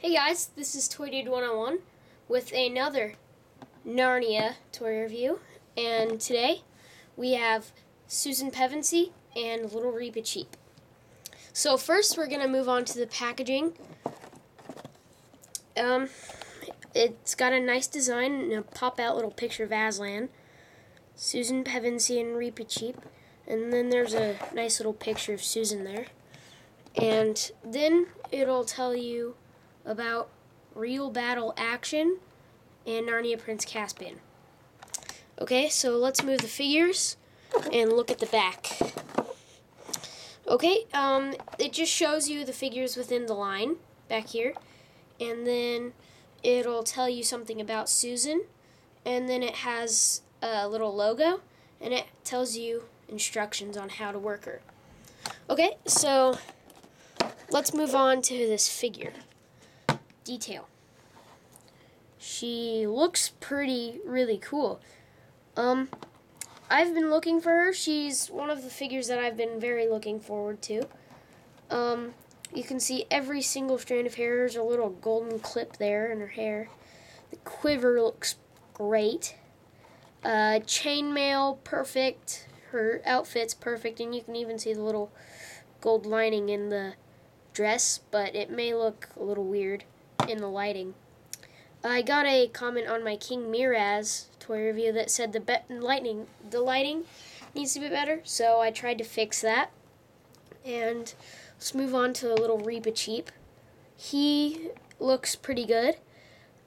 Hey guys, this is Toy Dude 101 with another Narnia toy review, and today we have Susan Pevensey and Little Reepicheep. So first we're going to move on to the packaging. It's got a nice design and a pop-out little picture of Aslan, Susan Pevensey and Reepicheep, and then there's a nice little picture of Susan there. And then it'll tell you about Real Battle Action and Narnia Prince Caspian. Okay, so let's move the figures and look at the back. Okay, it just shows you the figures within the line back here, and then it'll tell you something about Susan, and then it has a little logo, and it tells you instructions on how to work her. Okay, so let's move on to this figure. Detail. She looks really cool. I've been looking for her. She's one of the figures that I've been very looking forward to. You can see every single strand of hair. There's a little golden clip there in her hair. The quiver looks great. Chainmail, perfect. Her outfit's perfect, and you can even see the little gold lining in the dress, but it may look a little weird in the lighting. I got a comment on my King Miraz toy review that said the lighting needs to be better, so I tried to fix that. And let's move on to a little Reepicheep. He looks pretty good.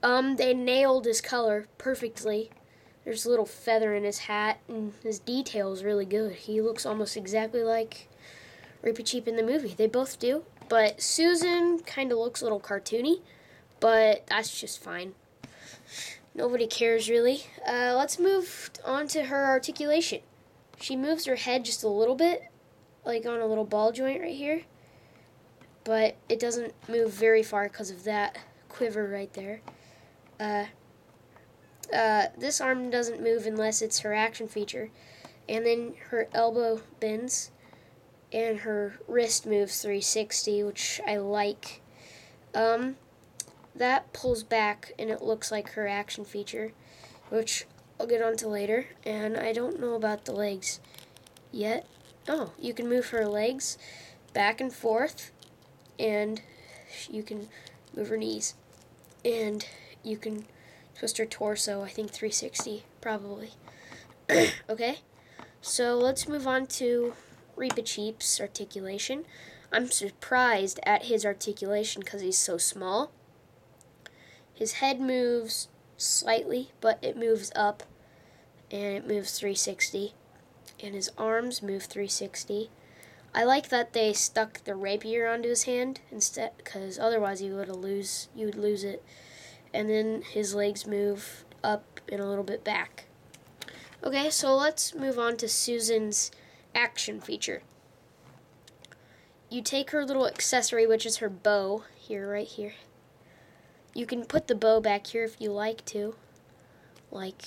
They nailed his color perfectly. There's a little feather in his hat, and his detail is really good. He looks almost exactly like Reepicheep in the movie. They both do. But Susan kind of looks a little cartoony, but that's just fine. Nobody cares, really. Let's move on to her articulation. She moves her head just a little bit, like on a little ball joint right here, but it doesn't move very far because of that quiver right there. This arm doesn't move unless it's her action feature, and then her elbow bends, and her wrist moves 360, which I like. That pulls back, and it looks like her action feature, which I'll get onto later. And I don't know about the legs yet. Oh, you can move her legs back and forth, and you can move her knees, and you can twist her torso, I think 360, probably. Okay, so let's move on to Reepicheep's articulation. I'm surprised at his articulation because he's so small. His head moves slightly, but it moves up, and it moves 360. And his arms move 360. I like that they stuck the rapier onto his hand instead, because otherwise you would lose it. And then his legs move up and a little bit back. Okay, so let's move on to Susan's action feature. You take her little accessory, which is her bow, right here. You can put the bow back here if you like to, like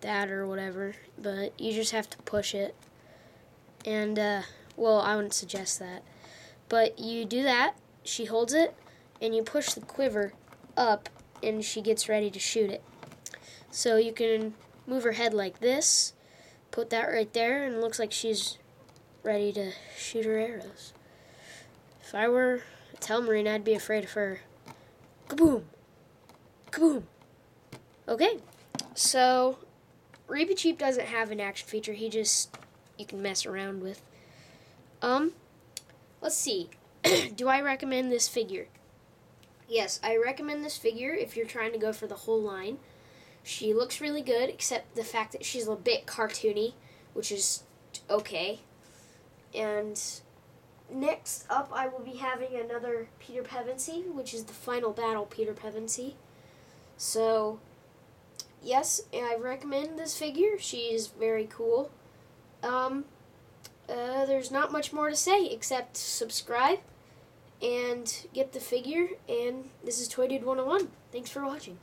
that or whatever, but you just have to push it. And, well, I wouldn't suggest that. But you do that, she holds it, and you push the quiver up, and she gets ready to shoot it. So you can move her head like this, put that right there, and it looks like she's ready to shoot her arrows. If I were a Telmarine, I'd be afraid of her. Kaboom! Kaboom! Okay, so Reepicheep doesn't have an action feature. You can mess around with. Let's see. Do I recommend this figure? Yes, I recommend this figure if you're trying to go for the whole line. She looks really good, except the fact that she's a bit cartoony, which is okay. And next up, I will be having another Peter Pevensey, which is the final battle Peter Pevensey. So, yes, I recommend this figure. She is very cool. There's not much more to say except subscribe and get the figure. And this is Toy Dude 101. Thanks for watching.